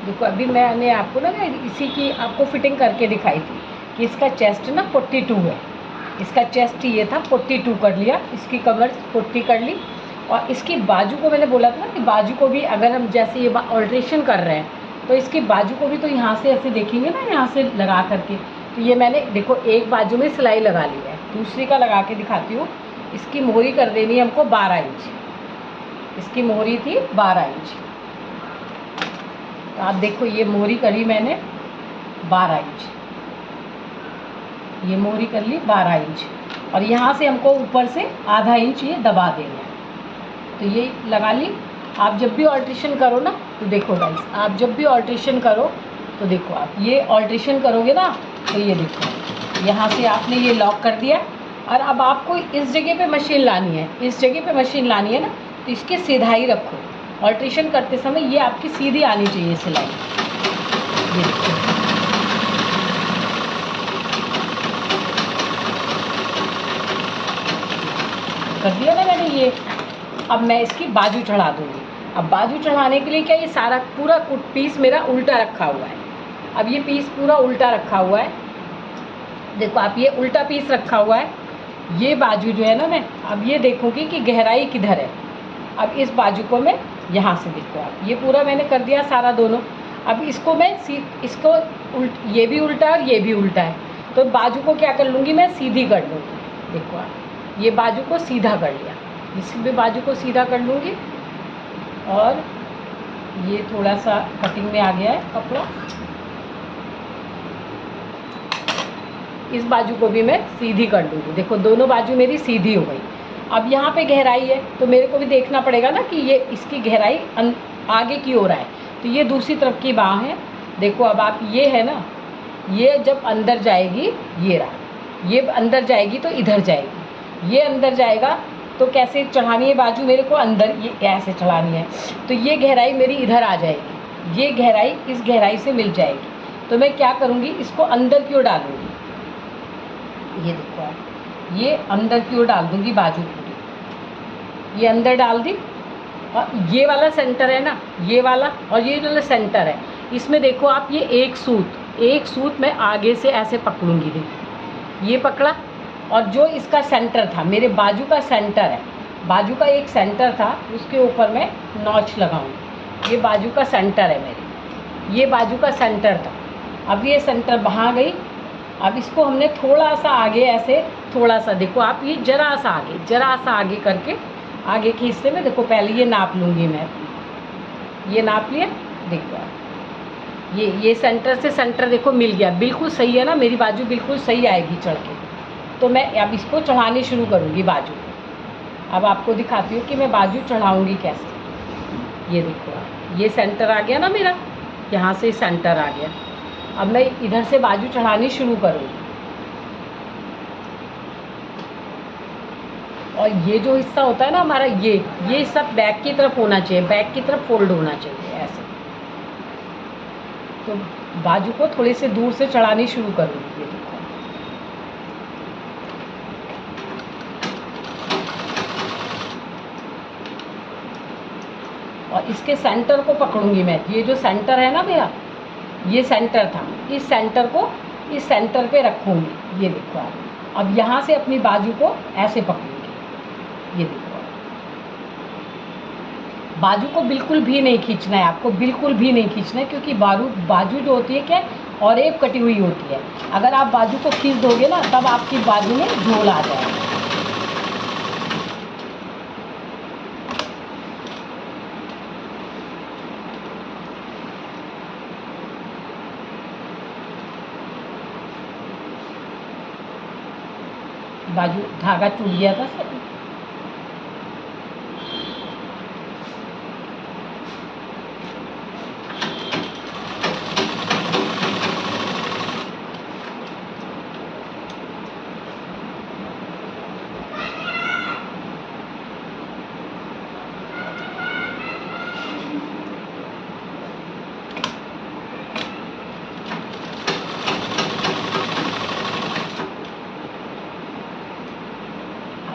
देखो अभी मैंने आपको ना इसी की आपको फिटिंग करके दिखाई थी कि इसका चेस्ट ना 42 है, इसका चेस्ट ये था 42 कर लिया, इसकी कमर 40 कर ली। और इसकी बाजू को मैंने बोला था ना कि बाजू को भी अगर हम जैसे ये ऑल्ट्रेशन कर रहे हैं तो इसकी बाजू को भी तो यहाँ से ऐसे देखेंगे ना, यहाँ से लगा करके। तो ये मैंने देखो एक बाजू में सिलाई लगा ली है, दूसरी का लगा के दिखाती हूँ। इसकी मोहरी कर देनी है हमको 12 इंच, इसकी मोहरी थी 12 इंच। तो आप देखो ये मोहरी करी मैंने 12 इंच, ये मोहरी कर ली 12 इंच। और यहाँ से हमको ऊपर से आधा इंच ये दबा देना है। तो ये लगा ली। आप जब भी ऑल्ट्रेशन करो ना तो देखो गाइस, आप जब भी ऑल्ट्रेशन करो तो देखो, आप ये ऑल्ट्रेशन करोगे ना तो ये देखो यहाँ से आपने ये लॉक कर दिया। और अब आपको इस जगह पे मशीन लानी है, इस जगह पे मशीन लानी है ना, तो इसकी सीधाई रखो। ऑल्ट्रेशन करते समय ये आपकी सीधी आनी चाहिए सिलाई। ये देखो कर दिया ना मैंने ये। अब मैं इसकी बाजू चढ़ा दूँगी। अब बाजू चढ़ाने के लिए क्या, ये सारा पूरा पीस मेरा उल्टा रखा हुआ है। अब ये पीस पूरा उल्टा रखा हुआ है, देखो आप ये उल्टा पीस रखा हुआ है। ये बाजू जो है ना, मैं अब ये देखूँगी कि गहराई किधर है। अब इस बाजू को मैं यहाँ से देखो आप, ये पूरा मैंने कर दिया सारा दोनों। अब इसको मैं इसको ये भी उल्टा है और ये भी उल्टा है, तो बाजू को क्या कर लूँगी मैं, सीधी कर लूँगी। देखो आप ये बाजू को सीधा कर लिया, इस भी बाजू को सीधा कर लूँगी। और ये थोड़ा सा कटिंग में आ गया है कपड़ा, इस बाजू को भी मैं सीधी कर लूँगी। देखो दोनों बाजू मेरी सीधी हो गई। अब यहाँ पे गहराई है तो मेरे को भी देखना पड़ेगा ना कि ये इसकी गहराई आगे की ओर है। तो ये दूसरी तरफ की बाँह है। देखो अब आप ये है ना, ये जब अंदर जाएगी, ये रहा, ये अंदर जाएगी तो इधर जाएगी, ये अंदर जाएगा तो कैसे चढ़ानी है बाजू मेरे को अंदर, ये ऐसे चढ़ानी है। तो ये गहराई मेरी इधर आ जाएगी, ये गहराई इस गहराई से मिल जाएगी। तो मैं क्या करूँगी, इसको अंदर की ओर डालूँगी। ये देखो आप, ये अंदर की ओर डाल दूँगी बाजू पूरी, ये अंदर डाल दी। और ये वाला सेंटर है ना, ये वाला और ये वाला सेंटर है, इसमें देखो आप ये एक सूत मैं आगे से ऐसे पकड़ूंगी। देखो ये पकड़ा, और जो इसका सेंटर था, मेरे बाजू का सेंटर है, बाजू का एक सेंटर था, उसके ऊपर मैं नॉच लगाऊंगी। ये बाजू का सेंटर है मेरे, ये बाजू का सेंटर था। अब ये सेंटर वहाँ गई। अब इसको हमने थोड़ा सा आगे ऐसे, थोड़ा सा देखो आप, ये जरा सा आगे करके, आगे के हिस्से में देखो पहले ये नाप लूँगी मैं, ये नाप लिया। देखो आप ये सेंटर से सेंटर देखो मिल गया, बिल्कुल सही है ना, मेरी बाजू बिल्कुल सही आएगी चढ़ के। तो मैं अब इसको चढ़ानी शुरू करूँगी बाजू। अब आपको दिखाती हूँ कि मैं बाजू चढ़ाऊँगी कैसे। ये देखो आप, ये सेंटर आ गया ना मेरा, यहाँ से सेंटर आ गया। अब मैं इधर से बाजू चढ़ानी शुरू करूँगी। और ये जो हिस्सा होता है ना हमारा, ये सब बैक की तरफ होना चाहिए, बैक की तरफ फोल्ड होना चाहिए ऐसे। तो बाजू को थोड़ी से दूर से चढ़ानी शुरू करूँगी। ये देखो और इसके सेंटर को पकड़ूंगी मैं, ये जो सेंटर है ना मेरा, ये सेंटर था, इस सेंटर को इस सेंटर पे रखूँगी। ये देखो आप, अब यहाँ से अपनी बाजू को ऐसे पकड़ूंगी। ये देखो बाजू को बिल्कुल भी नहीं खींचना है, आपको बिल्कुल भी नहीं खींचना है, क्योंकि बाजू जो होती है क्या, और एक कटी हुई होती है। अगर आप बाजू को खींच दोगे ना, तब आपकी बाजू में झोल आ जाएगा। बाजू धागा टूट गया था सर।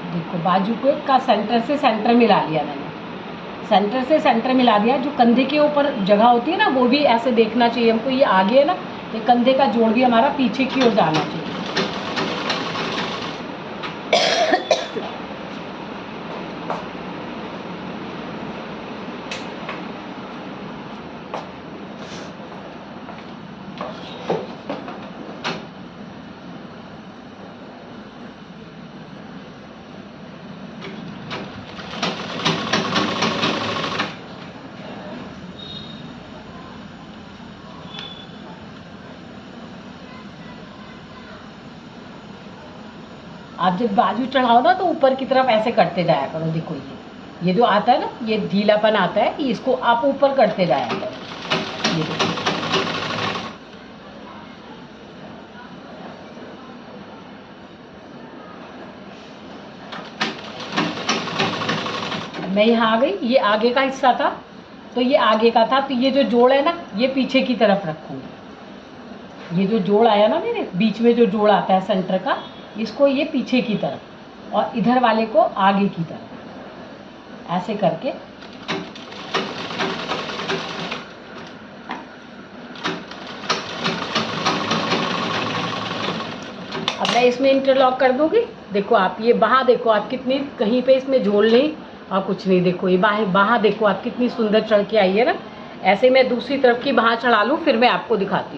देखो बाजू को का सेंटर से सेंटर मिला लिया मैंने, सेंटर से सेंटर मिला दिया। जो कंधे के ऊपर जगह होती है ना, वो भी ऐसे देखना चाहिए हमको, ये आगे है ना, ये कंधे का जोड़ भी हमारा पीछे की ओर जाना चाहिए। आप जब बाजू चढ़ाओ ना, तो ऊपर की तरफ ऐसे करते जाया करो। देखो ये जो आता है ना, ये ढीलापन आता है, इसको आप ऊपर करते जाया करो। ये देखो, मैं यहाँ आ गई। ये आगे का हिस्सा था, तो ये आगे का था, तो ये जो जोड़ है ना, ये पीछे की तरफ रखूँगी। ये जो जोड़ आया ना मेरे बीच में, जो जोड़ आता है सेंटर का, इसको ये पीछे की तरफ और इधर वाले को आगे की तरफ, ऐसे करके अब मैं इसमें इंटरलॉक कर दूंगी। देखो आप, ये बाहाँ देखो आप कितनी, कहीं पे इसमें झोल नहीं और कुछ नहीं। देखो ये बाहाँ देखो आप कितनी सुंदर चढ़ के आई है ना। ऐसे मैं दूसरी तरफ की बाहाँ चढ़ा लूँ, फिर मैं आपको दिखाती हूँ।